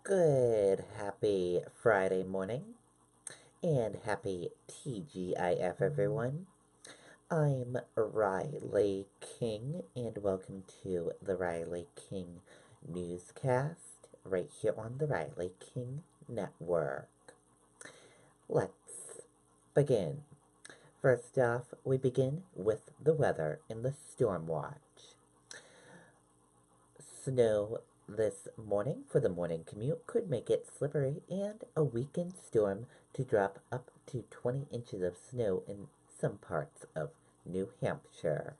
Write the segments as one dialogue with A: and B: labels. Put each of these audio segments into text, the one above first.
A: Good, happy Friday morning, and happy TGIF, everyone. I'm Riley King, and welcome to the Riley King Newscast, right here on the Riley King Network. Let's begin. First off, we begin with the weather in the storm watch. Snow this morning for the morning commute could make it slippery, and a weekend storm to drop up to 20 inches of snow in some parts of New Hampshire.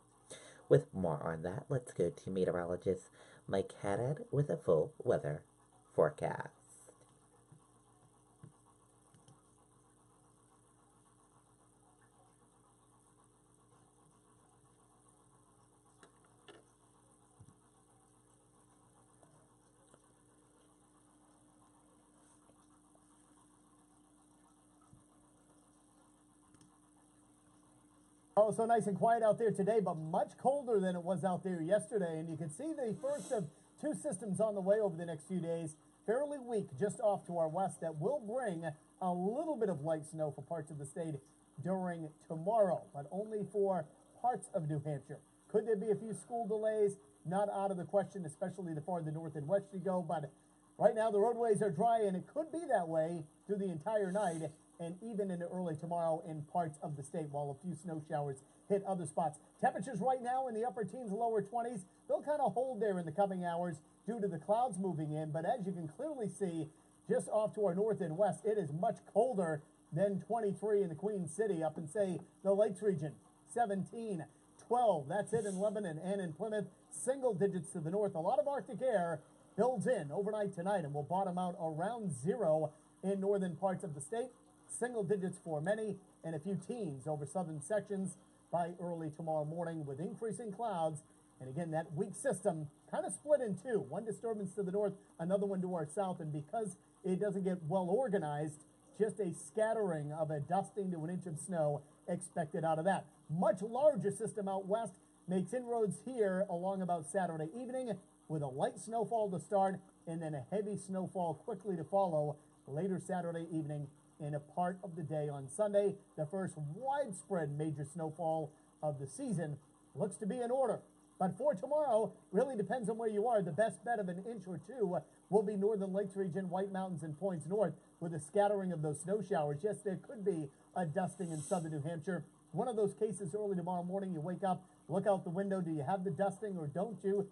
A: With more on that, let's go to meteorologist Mike Haddad with a full weather forecast.
B: Oh, so nice and quiet out there today, but much colder than it was out there yesterday. And you can see the first of two systems on the way over the next few days. Fairly weak just off to our west that will bring a little bit of light snow for parts of the state during tomorrow, but only for parts of New Hampshire. Could there be a few school delays? Not out of the question, especially the farther north and west you go, but right now the roadways are dry and it could be that way through the entire night and even into early tomorrow in parts of the state, while a few snow showers hit other spots. Temperatures right now in the upper teens, lower 20s. They'll kind of hold there in the coming hours due to the clouds moving in, but as you can clearly see, just off to our north and west, it is much colder than 23 in the Queen City, up in, say, the Lakes region. 17, 12, that's it in Lebanon and in Plymouth. Single digits to the north. A lot of Arctic air builds in overnight tonight and will bottom out around 0 in northern parts of the state. Single digits for many, and a few teens over southern sections by early tomorrow morning with increasing clouds. And again, that weak system kind of split in two. One disturbance to the north, another one to our south. And because it doesn't get well organized, just a scattering of a dusting to an inch of snow expected out of that. Much larger system out west makes inroads here along about Saturday evening with a light snowfall to start and then a heavy snowfall quickly to follow later Saturday evening in a part of the day on Sunday. The first widespread major snowfall of the season looks to be in order. But for tomorrow, really depends on where you are. The best bet of an inch or two will be northern Lakes region, White Mountains, and points north with a scattering of those snow showers. Yes, there could be a dusting in southern New Hampshire. One of those cases early tomorrow morning, you wake up, look out the window. Do you have the dusting or don't you?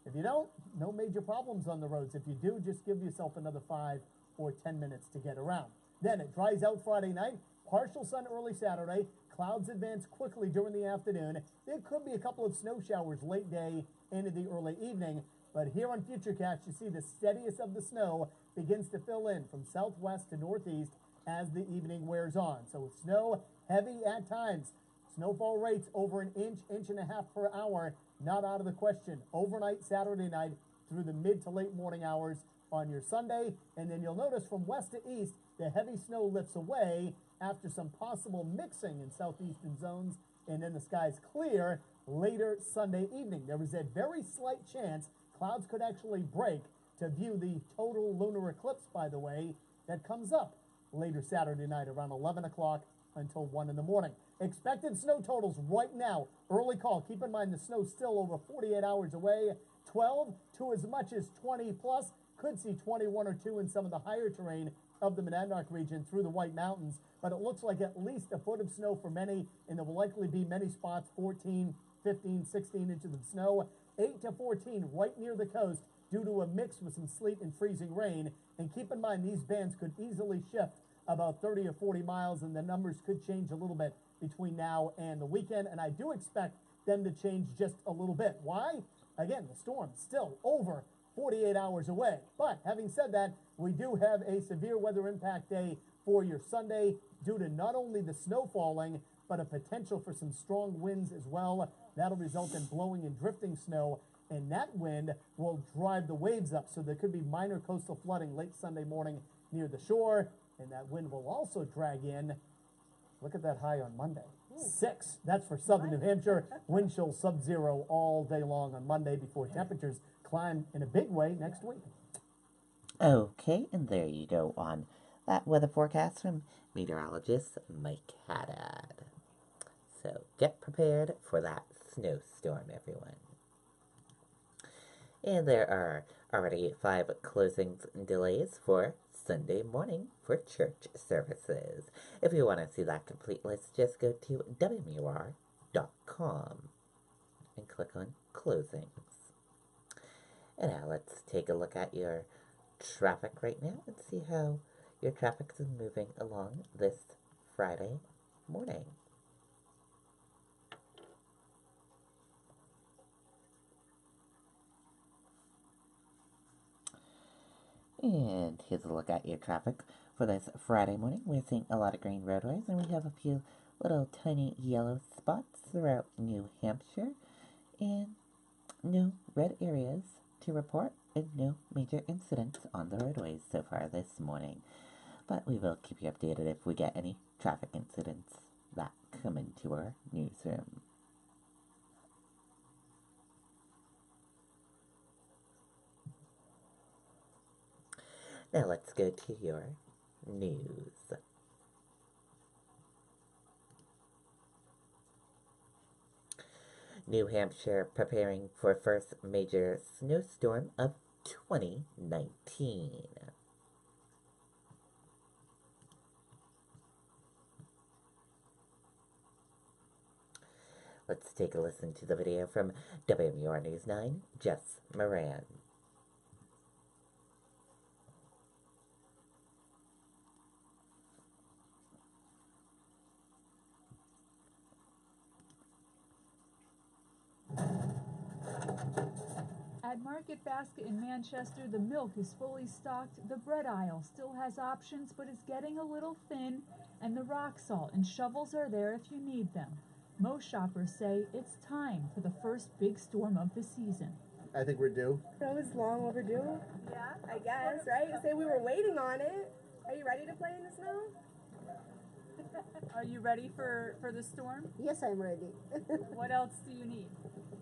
B: If you don't, no major problems on the roads. If you do, just give yourself another 5 or 10 minutes to get around. Then it dries out Friday night, partial sun early Saturday, clouds advance quickly during the afternoon. There could be a couple of snow showers late day into the early evening, but here on Futurecast you see the steadiest of the snow begins to fill in from southwest to northeast as the evening wears on. So snow heavy at times. Snowfall rates over an inch, inch and a half per hour, not out of the question. Overnight Saturday night through the mid to late morning hours on your Sunday, and then you'll notice from west to east, the heavy snow lifts away after some possible mixing in southeastern zones, and then the skies clear later Sunday evening. There is a very slight chance clouds could actually break to view the total lunar eclipse, by the way, that comes up later Saturday night around 11 o'clock until 1 in the morning. Expected snow totals right now, early call. Keep in mind the snow's still over 48 hours away. 12 to as much as 20 plus. Could see 21 or 2 in some of the higher terrain of the Monadnock region through the White Mountains, but it looks like at least a foot of snow for many, and there will likely be many spots 14, 15, 16 inches of snow, 8 to 14 right near the coast due to a mix with some sleet and freezing rain. And keep in mind these bands could easily shift about 30 or 40 miles, and the numbers could change a little bit between now and the weekend, and I do expect them to change just a little bit. Why? Again, the storm's still over 48 hours away. But having said that, we do have a severe weather impact day for your Sunday due to not only the snow falling, but a potential for some strong winds as well. That'll result in blowing and drifting snow, and that wind will drive the waves up. So there could be minor coastal flooding late Sunday morning near the shore, and that wind will also drag in. Look at that high on Monday. 6. That's for southern New Hampshire. Wind chill sub-zero all day long on Monday before temperatures climb in a big way next week.
A: Okay, and there you go on that weather forecast from meteorologist Mike Haddad. So get prepared for that snowstorm, everyone. And there are already 5 closings and delays for Sunday morning for church services. If you want to see that complete list, just go to WMUR.com and click on closings. And now let's take a look at your traffic right now and see how your traffic is moving along this Friday morning. And here's a look at your traffic for this Friday morning. We're seeing a lot of green roadways, and we have a few little tiny yellow spots throughout New Hampshire, and no red areas to report, and no major incidents on the roadways so far this morning. But we will keep you updated if we get any traffic incidents that come into our newsroom. Now let's go to your news. New Hampshire preparing for first major snowstorm of 2019. Let's take a listen to the video from WMUR News 9, Jess Moran.
C: At Market Basket in Manchester, the milk is fully stocked, the bread aisle still has options but is getting a little thin, and the rock salt and shovels are there if you need them. Most shoppers say it's time for the first big storm of the season.
B: I think we're due.
D: It was long overdue.
E: Yeah.
D: I guess, right? Say we were waiting on it. Are you ready to play in the snow?
C: Are you ready for the storm?
D: Yes, I'm ready.
C: What else do you need?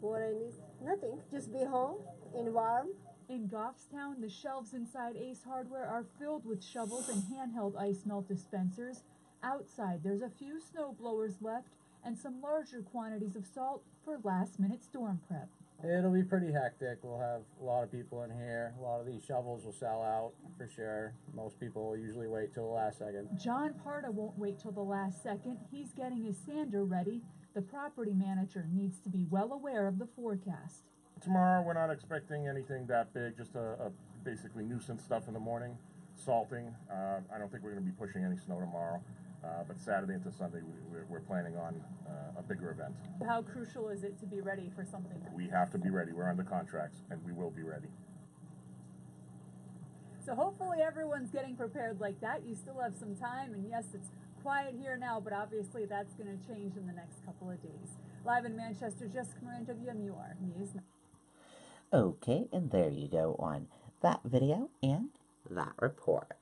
D: What I need? Nothing. Just be home and warm.
C: In Goffstown, the shelves inside Ace Hardware are filled with shovels and handheld ice melt dispensers. Outside, there's a few snow blowers left and some larger quantities of salt for last-minute storm prep.
F: It'll be pretty hectic. We'll have a lot of people in here. A lot of these shovels will sell out for sure. Most people will usually wait till the last second.
C: John Parda won't wait till the last second. He's getting his sander ready. The property manager needs to be well aware of the forecast.
G: Tomorrow we're not expecting anything that big, just a basically nuisance stuff in the morning, salting. I don't think we're going to be pushing any snow tomorrow, but Saturday into Sunday we're planning on a bigger event.
C: How crucial is it to be ready for something?
G: We have to be ready. We're under contracts and we will be ready.
C: So hopefully everyone's getting prepared like that. You still have some time, and yes, it's quiet here now, but obviously that's going to change in the next couple of days. Live in Manchester, Jessica Moran, WMUR News 9.
A: Okay, and there you go on that video and that report.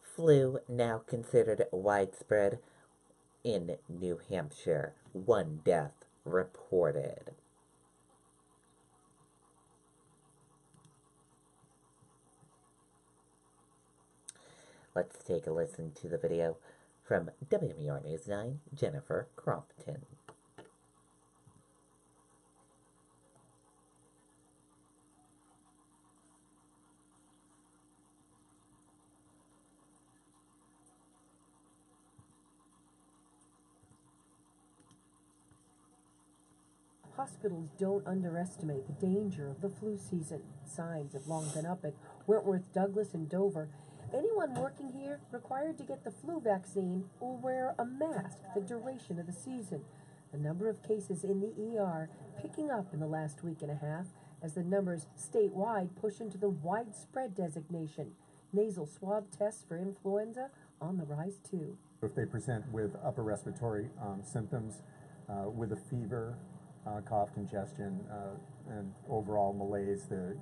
A: Flu now considered widespread in New Hampshire. 1 death reported. Let's take a listen to the video from WMUR News 9, Jennifer Crompton.
H: Hospitals don't underestimate the danger of the flu season. Signs have long been up at Wentworth, Douglas, and Dover. Anyone working here required to get the flu vaccine will wear a mask the duration of the season. The number of cases in the ER picking up in the last week and a half as the numbers statewide push into the widespread designation. Nasal swab tests for influenza on the rise too.
I: If they present with upper respiratory symptoms, with a fever, cough, congestion, and overall malaise, the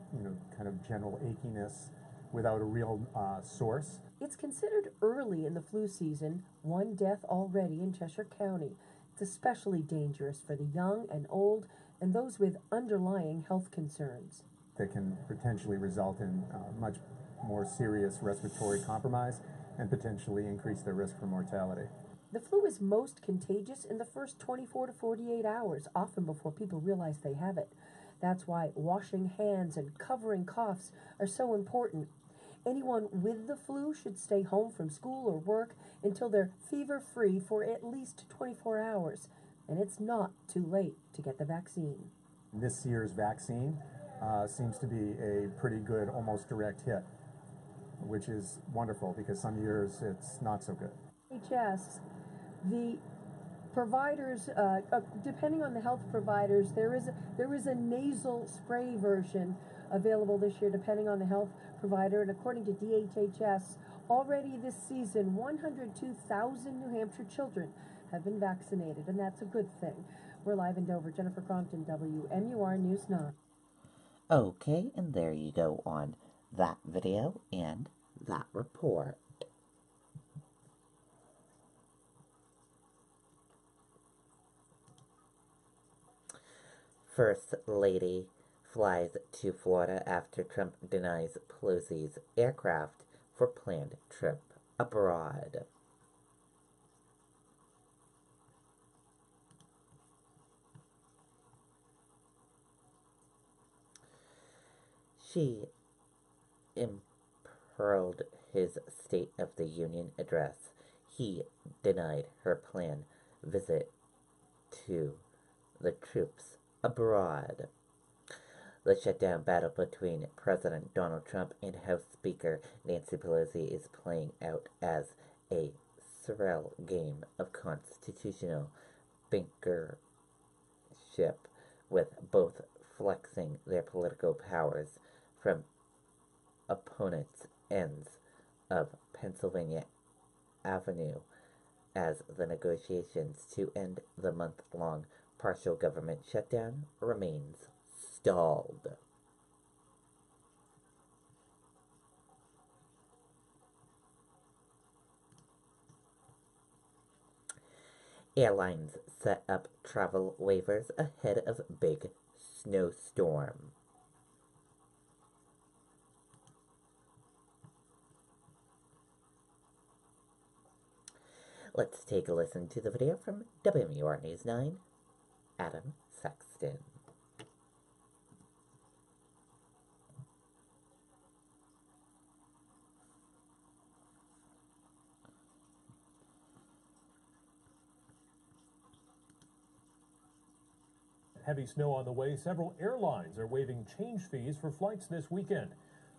I: kind of general achiness without a real source.
H: It's considered early in the flu season. 1 death already in Cheshire County. It's especially dangerous for the young and old and those with underlying health concerns.
I: That can potentially result in much more serious respiratory compromise and potentially increase their risk for mortality.
H: The flu is most contagious in the first 24 to 48 hours, often before people realize they have it. That's why washing hands and covering coughs are so important. Anyone with the flu should stay home from school or work until they're fever-free for at least 24 hours. And it's not too late to get the vaccine.
I: This year's vaccine seems to be a pretty good, almost direct hit, which is wonderful because some years it's not so good.
H: NHS, the providers, depending on the health providers, there is a nasal spray version available this year depending on the health provider, and according to DHHS, already this season 102,000 New Hampshire children have been vaccinated, and that's a good thing. We're live in Dover. Jennifer Crompton, WMUR News 9.
A: Okay, and there you go on that video and that report. First Lady flies to Florida after Trump denies Pelosi's aircraft for planned trip abroad. She imperiled his State of the Union address. He denied her planned visit to the troops abroad. The shutdown battle between President Donald Trump and House Speaker Nancy Pelosi is playing out as a surreal game of constitutional bankership, with both flexing their political powers from opponents' ends of Pennsylvania Avenue as the negotiations to end the month-long partial government shutdown remains stalled. Airlines set up travel waivers ahead of big snowstorm. Let's take a listen to the video from WMUR News 9, Adam Sexton.
E: Heavy snow on the way. Several airlines are waiving change fees for flights this weekend.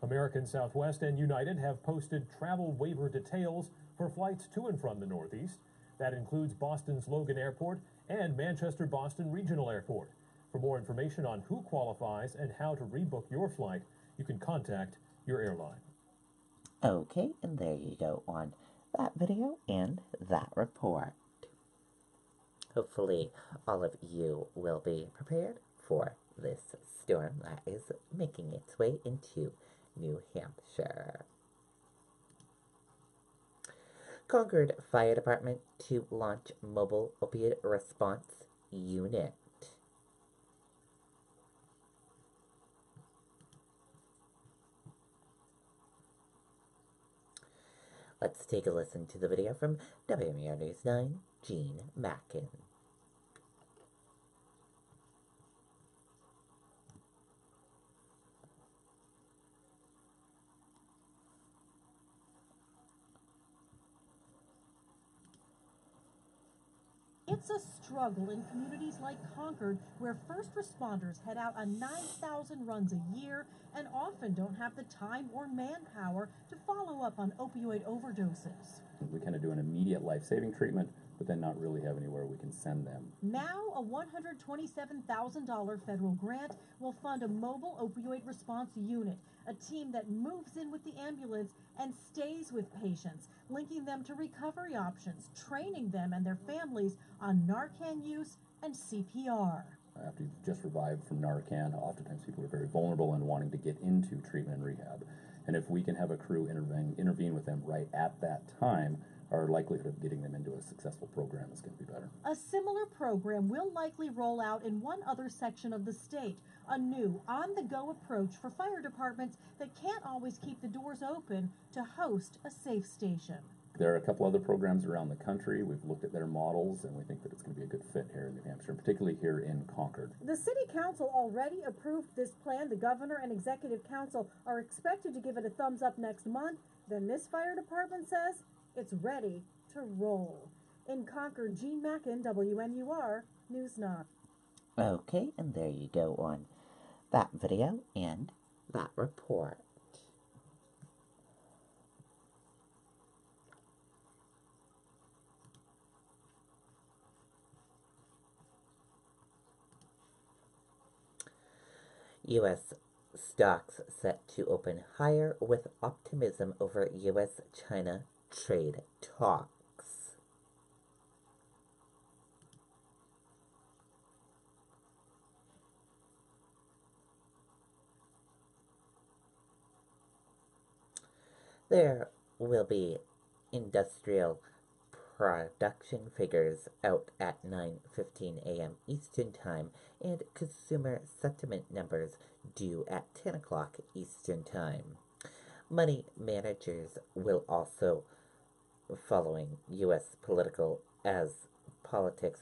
E: American, Southwest, and United have posted travel waiver details for flights to and from the Northeast. That includes Boston's Logan Airport and Manchester-Boston Regional Airport. For more information on who qualifies and how to rebook your flight, you can contact your airline.
A: Okay, and there you go on that video and that report. Hopefully all of you will be prepared for this storm that is making its way into New Hampshire. Concord Fire Department to launch mobile opioid response unit. Let's take a listen to the video from WMUR News 9, Gene Mackin.
J: It's a struggle in communities like Concord, where first responders head out on 9,000 runs a year and often don't have the time or manpower to follow up on opioid overdoses.
K: We kind of do an immediate life-saving treatment, but then not really have anywhere we can send them.
J: Now, a $127,000 federal grant will fund a mobile opioid response unit, a team that moves in with the ambulance and stays with patients, linking them to recovery options, training them and their families on Narcan use and CPR.
K: After you've just revived from Narcan, oftentimes people are very vulnerable and wanting to get into treatment and rehab. And if we can have a crew intervene with them right at that time, our likelihood of getting them into a successful program is going to be better.
J: A similar program will likely roll out in one other section of the state, a new on-the-go approach for fire departments that can't always keep the doors open to host a safe station.
K: There are a couple other programs around the country. We've looked at their models, and we think that it's going to be a good fit here in New Hampshire, and particularly here in Concord.
J: The City Council already approved this plan. The Governor and Executive Council are expected to give it a thumbs up next month. Then this fire department says it's ready to roll. In Concord, Jean Mackin, WNUR, News 9.
A: Okay, and there you go on that video and that report. U.S. stocks set to open higher with optimism over U.S.-China trade talks. There will be industrial production figures out at 9:15 a.m. Eastern Time and consumer sentiment numbers due at 10 o'clock Eastern Time. Money managers will also following U.S. politics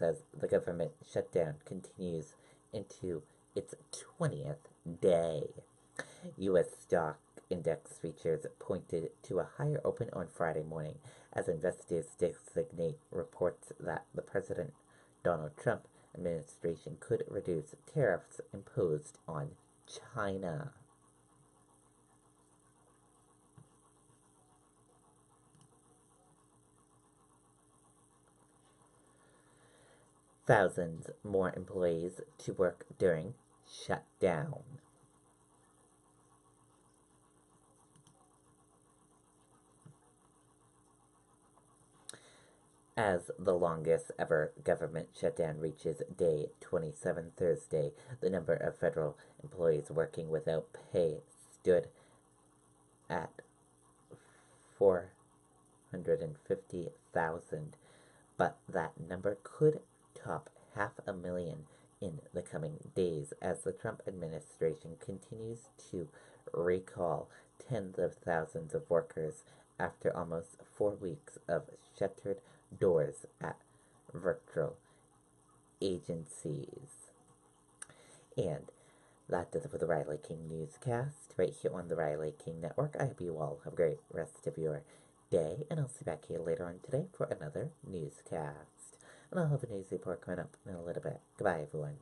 A: as the government shutdown continues into its 20th day. U.S. stock index features pointed to a higher open on Friday morning as investors designate reports that the President Donald Trump administration could reduce tariffs imposed on China. Thousands more employees to work during shutdown. As the longest ever government shutdown reaches day 27 Thursday, the number of federal employees working without pay stood at 450,000, but that number could top 500,000 in the coming days as the Trump administration continues to recall tens of thousands of workers after almost 4 weeks of shuttered doors at virtual agencies. And that does it for the Riley King Newscast right here on the Riley King Network. I hope you all have a great rest of your day, and I'll see you back here later on today for another newscast. And I'll have a news report coming up in a little bit. Goodbye, everyone.